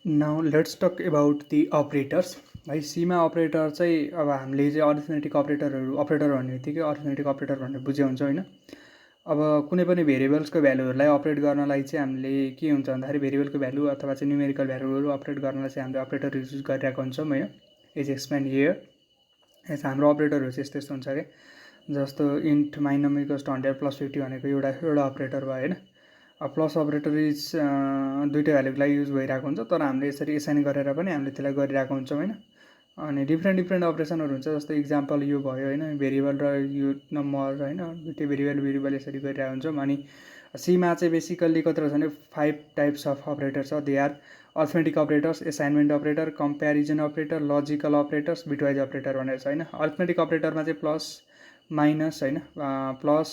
Now let's talk about the operators है। सीमा operator चाहिँ अब हामीले चाहिँ अरिथमेटिक अपरेटर भन्ने बित्तिकै अरिथमेटिक अपरेटर भनेर बुझ्यो हुन्छ होइन। अब कुनै पनि भेरिएबल्सको भ्यालुहरूलाई अपरेट गर्नलाई चाहिँ हामीले के हुन्छ भन्दाखेरि भेरिएबलको भ्यालु अथवा चाहिँ न्युमेरिकल भ्यालुहरू अपरेट गर्नलाई चाहिँ हामीले अपरेटर युज गरिरहेको हुन्छौँ होइन। Is explain here. यस हाम्रो अपरेटरहरू चाहिँ यस्तो यस्तो हुन्छ क्या। जस्तो इन्ट माइनम इक्वल्स टु 100 + 50 भनेको एउटा अपरेटर भयो होइन। प्लस अपरेटर इज दुईवटा भ्यालुको लागि युज भइरहेको हुन्छ, तर हामीले यसरी एसाइन गरेर पनि हामीले त्यसलाई गरिरहेको हुन्छौँ होइन। अनि डिफ्रेन्ट अपरेसनहरू हुन्छ। जस्तो इक्जाम्पल यो भयो होइन, भेरिएबल र यो नम्बर होइन, दुइटै भेरिएबल यसरी गरिरहेको हुन्छौँ। अनि सीमा चाहिँ बेसिकल्ली कति रहेछ भने 5 टाइप्स अफ अपरेटर छ। They are arithmetic operators, assignment operator, comparison operator, logical operators, bitwise operator भनेर छ होइन। अरिथमेटिक अपरेटरमा चाहिँ प्लस माइनस होइन, plus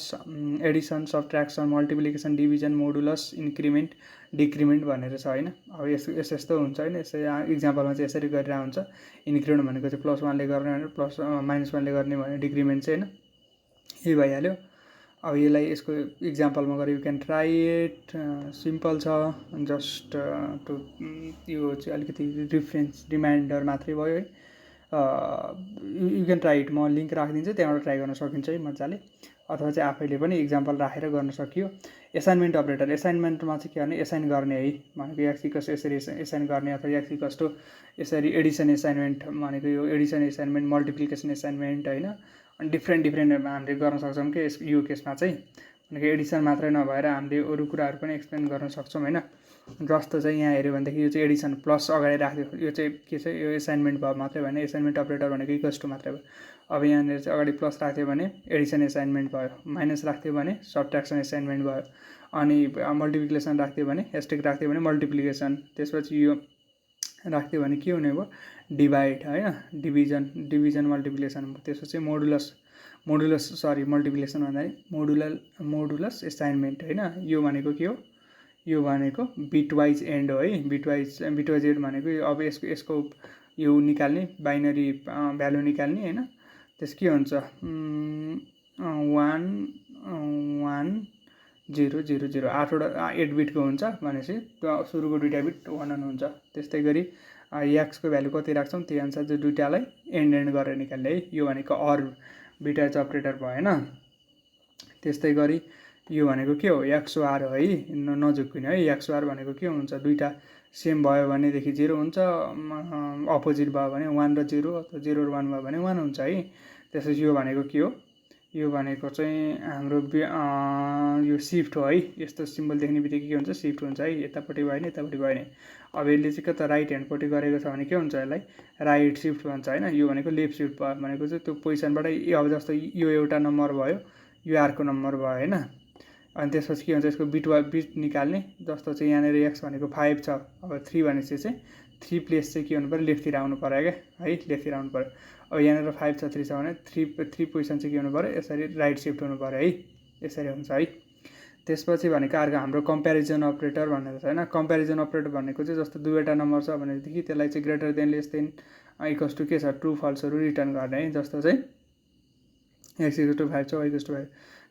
addition, subtraction, multiplication, division, modulus, increment, decrement भनेर छ होइन। अब यस्तो हुन्छ होइन। यसै इक्जाम्पलमा चाहिँ यसरी गरिरहेको हुन्छ। इन्क्रिमेन्ट भनेको चाहिँ +1ले गर्ने होइन, -1ले गर्ने भने डिक्रिमेन्ट चाहिँ होइन, यही भइहाल्यो। अब यसलाई यसको इक्जाम्पलमा गरे you can try it. Simple छ, जस्ट टु यो चाहिँ अलिकति रिमाइन्डर मात्रै भयो है। You can try it. म लिङ्क राखिदिन्छु, त्यहाँबाट ट्राई गर्न सकिन्छ है मजाले, अथवा चाहिँ आफैले पनि इक्जाम्पल राखेर गर्न सकियो। एसाइनमेन्ट अपरेटर, एसाइनमेन्टमा चाहिँ के गर्ने, एसाइन गर्ने है भनेको एक्स इक्वल्स यसरी एसाइन गर्ने, अथवा एक्स इक्वल्स टु यसरी एडिसन एसाइनमेन्ट भनेको यो एडिसन एसाइनमेन्ट, मल्टिप्लिकेसन एसाइनमेन्ट होइन। अनि डिफ्रेन्ट हामीले गर्न सक्छौँ कि यो केसमा चाहिँ भनेको एडिसन मात्रै नभएर हामीले अरू कुराहरू पनि एक्सप्लेन गर्न सक्छौँ होइन। जस्तो चाहिँ यहाँ हेऱ्यो भनेदेखि यो चाहिँ एडिसन प्लस अगाडि राख्यो, यो चाहिँ के छ, यो एसाइनमेन्ट भयो मात्रै भने एसाइनमेन्ट अपरेटर भनेको इक्वल्स टु मात्रै भयो। अब यहाँनिर चाहिँ अगाडि प्लस राख्थ्यो भने एडिसन एसाइनमेन्ट भयो, माइनस राख्थ्यो भने सब्ट्र्याक्सन एसाइनमेन्ट भयो, अनि मल्टिप्लिकेसन राख्थ्यो भने एस्टेक राख्थ्यो भने मल्टिप्लिकेसन, त्यसपछि यो राख्थ्यो भने के हुने भयो, डिभाइड होइन, डिभिजन मल्टिप्लिकेसन। त्यसपछि मल्टिप्लिकेसन भन्दाखेरि मोडुलस एसाइनमेन्ट होइन। यो भनेको के हो, यो भनेको बिटवाइज एन्ड हो है। बिटवाइज एन्ड भनेको अब यसको यो निकाल्ने, बाइनरी भ्यालु निकाल्ने होइन। त्यस के हुन्छ 1 1 0 0 0 8 बिटको हुन्छ भनेपछि सुरुको दुईवटा बिट 1 1 हुन्छ। त्यस्तै गरी एक्सको भ्यालु कति राख्छौँ त्यही अनुसार चाहिँ दुईवटालाई एन्ड गरेर निकाल्ने है। यो भनेको अर बिटवाइज अपरेटर भएन। त्यस्तै गरी यो भनेको के हो, एक्सओआर हो है, नझुक्किने है। एक्सओआर भनेको के हुन्छ, दुईवटा सेम भयो भनेदेखि 0 हुन्छ, अपोजिट भयो भने 1 र 0, अथवा 0 र 1 भयो भने 1 हुन्छ है। त्यसपछि यो भनेको के हो, यो भनेको चाहिँ हाम्रो यो सिफ्ट हो है। यस्तो सिम्बल देख्ने बित्तिकै के हुन्छ, सिफ्ट हुन्छ है। यतापट्टि भयो भने यतापट्टि भयो भने। अब यसले चाहिँ कता राइट ह्यान्डपट्टि गरेको छ भने के हुन्छ, यसलाई राइट सिफ्ट भन्छ होइन। यो भनेको लेफ्ट सिफ्ट भयो भनेको चाहिँ त्यो पोजिसनबाट अब जस्तो यो एउटा नम्बर भयो, यो अर्को नम्बर भयो होइन। अनि त्यसपछि के हुन्छ, यसको बिट निकाल्ने। जस्तो चाहिँ यहाँनिर एक्स भनेको 5 छ, अब 3 भनेपछि चाहिँ 3 प्लेस चाहिँ के हुनु पऱ्यो, लेफ्टतिर आउनु पऱ्यो क्या है, लेफ्टतिर आउनु पऱ्यो। अब यहाँनिर 5 छ 3 छ भने 3 पोजिसन चाहिँ के हुनु पऱ्यो, यसरी राइट सिफ्ट हुनु पऱ्यो है, यसरी हुन्छ है। त्यसपछि भनेको अर्को हाम्रो कम्प्यारिजन अपरेटर भनेर छ होइन। कम्प्यारिजन अपरेटर भनेको चाहिँ जस्तो दुईवटा नम्बर छ भनेदेखि त्यसलाई चाहिँ greater than, less than, equals to के छ, ट्रु फल्सहरू रिटर्न गर्ने है। जस्तो चाहिँ एक्स इक्वल्स टु 5 छ, वाइ इक्वल्स टु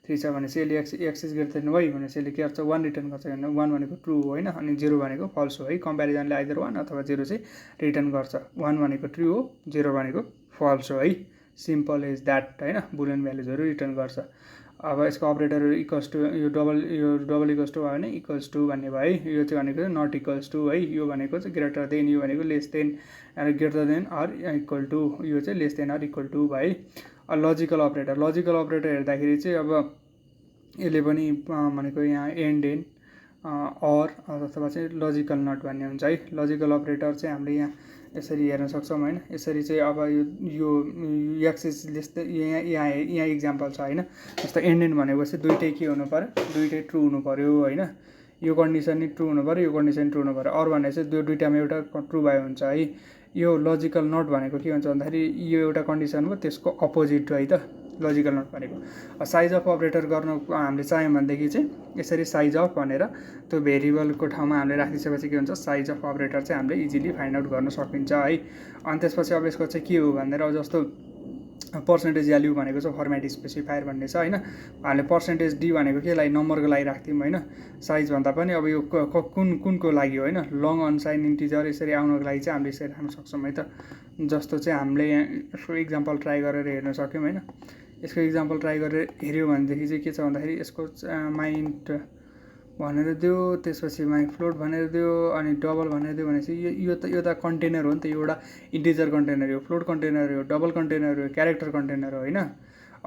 3 छ भनेपछि यसले X is greater than Y भनेपछि यसले के गर्छ, 1 रिटर्न गर्छ। 1 भनेको ट्रु हो होइन, अनि 0 भनेको फल्स हो है। कम्प्यारिजनले आइदर 1 अथवा 0 चाहिँ रिटर्न गर्छ। 1 भनेको ट्रु हो, 0 भनेको फल्स हो है। सिम्पल इज द्याट होइन, बुलियन भ्यालुजहरू रिटर्न गर्छ। अब यसको अपरेटरहरू इक्वल्स टु, यो डबल इक्वल्स टु भयो भने इक्वल्स टु भन्ने भयो है। यो चाहिँ भनेको नट इक्वल्स टु है, यो भनेको चाहिँ ग्रेटर देन, यो भनेको less than, greater than or equal to, यो चाहिँ less than or equal to भयो है। लजिकल अपरेटर हेर्दाखेरि चाहिँ अब यसले पनि भनेको यहाँ एन्ड अर अथवा चाहिँ लजिकल नट भन्ने हुन्छ है। लजिकल अपरेटर चाहिँ हामीले यहाँ यसरी हेर्न सक्छौँ होइन। यसरी चाहिँ अब यो एक्सिस जस्तै यहाँ इक्जाम्पल छ होइन। जस्तो एन्ड भनेपछि दुइटै के हुनु पऱ्यो, दुइटै ट्रु हुनु पऱ्यो होइन। यो कन्डिसन नि ट्रु हुनु पऱ्यो, यो कन्डिसन ट्रु हुनु पऱ्यो। अरू भने चाहिँ दुइटामा एउटा ट्रु भयो हुन्छ है। यो लजिकल नट भनेको के हुन्छ भन्दाखेरि यो एउटा कन्डिसन हो, त्यसको अपोजिट है त लजिकल नट भनेको। साइज अफ अपरेटर गर्न हामीले चाह्यौँ भनेदेखि चाहिँ यसरी साइज अफ भनेर त्यो भेरिएबलको ठाउँमा हामीले राखिसकेपछि के हुन्छ, साइज अफ अपरेटर चाहिँ हामीले इजिली फाइन्ड आउट गर्न सकिन्छ है। अनि त्यसपछि अब यसको चाहिँ के हो भनेर, अब जस्तो पर्सेन्टेज भ्याल्यु भनेको चाहिँ फर्मेट स्पेसिफायर भन्ने छ होइन। हामीले पर्सेन्टेज डी भनेको केलाई नम्बरको लागि राख्थ्यौँ होइन, साइज भन्दा पनि अब यो कुनको लागि हो होइन, लङ अनसाइन इन्टिजर यसरी आउनको लागि चाहिँ हामीले यसरी राख्न सक्छौँ है त। जस्तो चाहिँ हामीले यहाँ यसको इक्जाम्पल ट्राई गरेर हेर्न सक्यौँ होइन। यसको इक्जाम्पल ट्राई गरेर हेऱ्यो भनेदेखि चाहिँ के छ भन्दाखेरि यसको माइन्ट भनेर दियो, त्यसपछि माइ फ्लोट भनेर दियो, अनि डबल भनेर दियो भनेपछि यो त कन्टेनर हो नि त, यो एउटा इन्टिजर कन्टेनर हो, फ्लोट कन्टेनर हो, डबल कन्टेनर हो, क्यारेक्टर कन्टेनर हो होइन।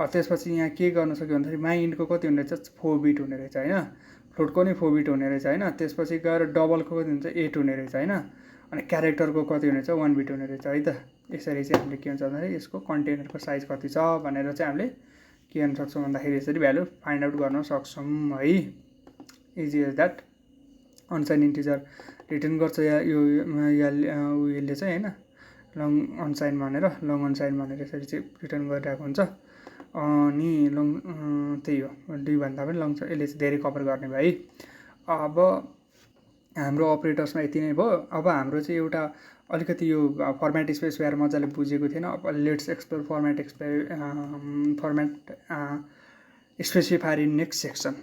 त्यसपछि यहाँ के गर्न सक्यो भन्दाखेरि माइ इन्टको कति हुने रहेछ 4 बिट हुने रहेछ होइन, फ्लोटको नि 4 बिट हुने रहेछ होइन, त्यसपछि गएर डबलको कति हुन्छ 8 हुने रहेछ होइन, अनि क्यारेक्टरको कति हुने रहेछ 1 बिट हुने रहेछ है त। यसरी चाहिँ हामीले के हुन्छ भन्दाखेरि यसको कन्टेनरको साइज कति छ भनेर चाहिँ हामीले के गर्न सक्छौँ भन्दाखेरि यसरी भ्यालु फाइन्ड आउट गर्न सक्छौँ है। Easy as that. Unsign integer return गर्छ यो उयोले चाहिँ होइन, लङ अनसाइन भनेर यसरी चाहिँ रिटर्न गरिरहेको हुन्छ। अनि लङ त्यही हो, डी भन्दा पनि लङ छ, यसले चाहिँ धेरै कभर गर्ने भयो है। अब हाम्रो अपरेटर्समा यति नै भयो। अब हाम्रो चाहिँ एउटा अलिकति यो फर्मेट स्पेसिफायर मजाले बुझेको थिएन। अब let's explore format specifier in next section.